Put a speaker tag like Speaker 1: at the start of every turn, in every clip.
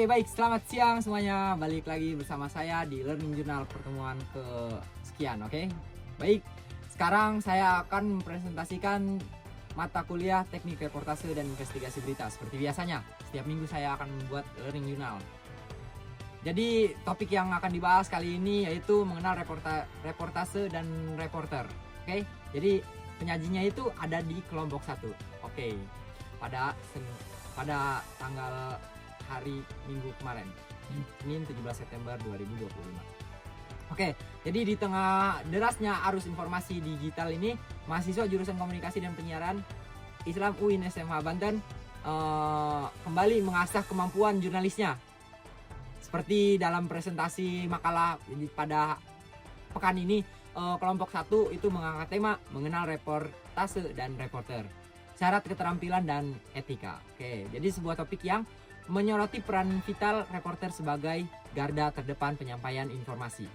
Speaker 1: Oke, baik, selamat siang semuanya. Balik lagi bersama saya di Learning Journal pertemuan ke sekian, oke? Baik, sekarang saya akan mempresentasikan mata kuliah Teknik Reportase dan Investigasi Berita. Seperti biasanya, setiap minggu saya akan membuat Learning Journal. Jadi, topik yang akan dibahas kali ini yaitu mengenal reportase dan reporter. Oke, jadi penyajinya itu ada di kelompok 1. Oke, pada tanggal hari Minggu kemarin, Senin 17 September 2025. Oke, jadi di tengah derasnya arus informasi digital ini, mahasiswa jurusan Komunikasi dan Penyiaran Islam UIN SMA Banten kembali mengasah kemampuan jurnalisnya. Seperti dalam presentasi makalah pada pekan ini, kelompok 1 itu mengangkat tema mengenal reportase dan reporter, syarat keterampilan dan etika. Oke, jadi sebuah topik yang menyoroti peran vital reporter sebagai garda terdepan penyampaian informasi.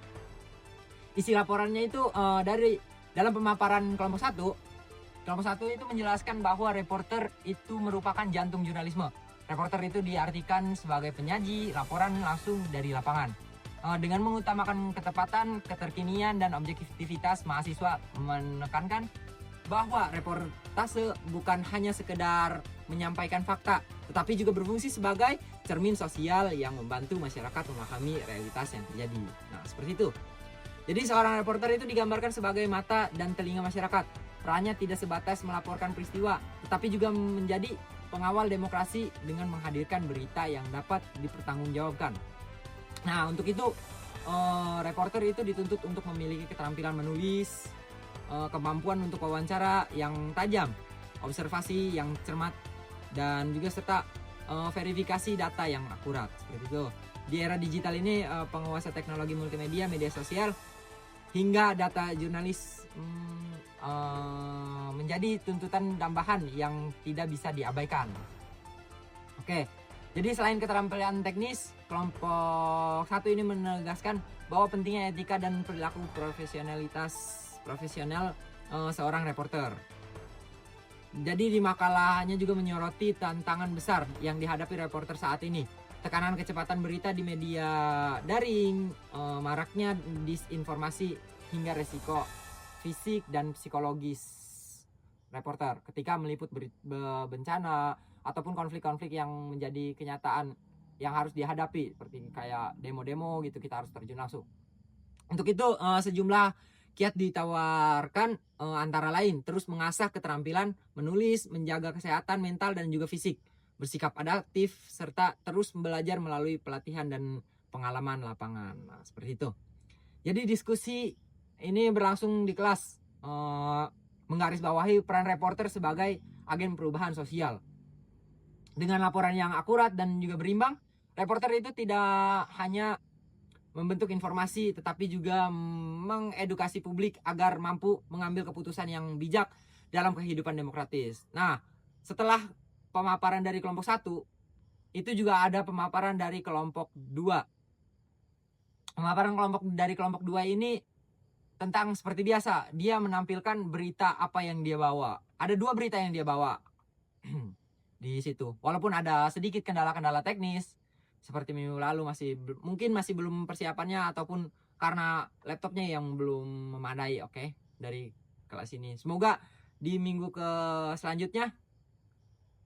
Speaker 1: Isi laporannya itu dari dalam pemaparan kelompok 1 itu menjelaskan bahwa reporter itu merupakan jantung jurnalisme. Reporter itu diartikan sebagai penyaji laporan langsung dari lapangan. Dengan mengutamakan ketepatan, keterkinian, dan objektivitas, mahasiswa menekankan bahwa reportase bukan hanya sekedar menyampaikan fakta, tetapi juga berfungsi sebagai cermin sosial yang membantu masyarakat memahami realitas yang terjadi. Nah, seperti itu. Jadi seorang reporter itu digambarkan sebagai mata dan telinga masyarakat. Perannya tidak sebatas melaporkan peristiwa, tetapi juga menjadi pengawal demokrasi dengan menghadirkan berita yang dapat dipertanggungjawabkan. Nah, untuk itu reporter itu dituntut untuk memiliki keterampilan menulis, kemampuan untuk wawancara yang tajam, observasi yang cermat, dan juga serta verifikasi data yang akurat. Seperti itu. Di era digital ini, penguasa teknologi multimedia, media sosial, hingga data jurnalis menjadi tuntutan tambahan yang tidak bisa diabaikan. Oke, jadi selain keterampilan teknis, kelompok 1 ini menegaskan bahwa pentingnya etika dan perilaku profesional seorang reporter. Jadi di makalahnya juga menyoroti tantangan besar yang dihadapi reporter saat ini. Tekanan kecepatan berita di media daring, maraknya disinformasi, hingga resiko fisik dan psikologis reporter ketika meliput bencana ataupun konflik-konflik yang menjadi kenyataan yang harus dihadapi, seperti kayak demo-demo gitu, kita harus terjun langsung. Untuk itu sejumlah kiat ditawarkan, antara lain terus mengasah keterampilan menulis, menjaga kesehatan mental dan juga fisik, bersikap adaptif, serta terus belajar melalui pelatihan dan pengalaman lapangan. Nah, seperti itu. Jadi diskusi ini berlangsung di kelas, menggarisbawahi peran reporter sebagai agen perubahan sosial. Dengan laporan yang akurat dan juga berimbang, reporter itu tidak hanya membentuk informasi, tetapi juga mengedukasi publik agar mampu mengambil keputusan yang bijak dalam kehidupan demokratis. Nah, setelah pemaparan dari kelompok 1, itu juga ada pemaparan dari kelompok 2. Pemaparan dari kelompok 2 ini tentang seperti biasa, dia menampilkan berita apa yang dia bawa. Ada 2 berita yang dia bawa di situ. Walaupun ada sedikit kendala-kendala teknis, seperti minggu lalu mungkin masih belum persiapannya, ataupun karena laptopnya yang belum memadai. Oke, dari kelas ini. Semoga di minggu selanjutnya,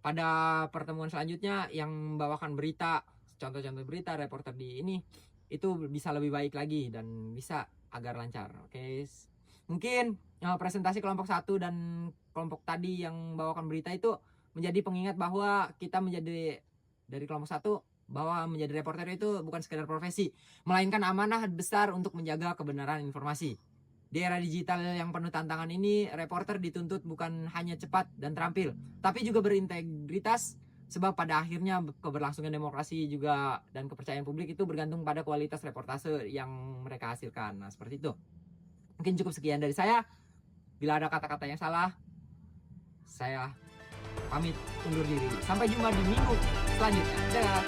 Speaker 1: pada pertemuan selanjutnya yang membawakan berita, contoh-contoh berita reporter di ini, itu bisa lebih baik lagi dan bisa agar lancar. Oke, mungkin presentasi kelompok 1 dan kelompok tadi yang membawakan berita itu menjadi pengingat bahwa kita menjadi dari kelompok 1, bahwa menjadi reporter itu bukan sekedar profesi, melainkan amanah besar untuk menjaga kebenaran informasi. Di era digital yang penuh tantangan ini, reporter dituntut bukan hanya cepat dan terampil, tapi juga berintegritas, sebab pada akhirnya keberlangsungan demokrasi juga dan kepercayaan publik itu bergantung pada kualitas reportase yang mereka hasilkan. Nah, seperti itu. Mungkin cukup sekian dari saya. Bila ada kata-kata yang salah, saya pamit undur diri. Sampai jumpa di minggu selanjutnya. Dadah.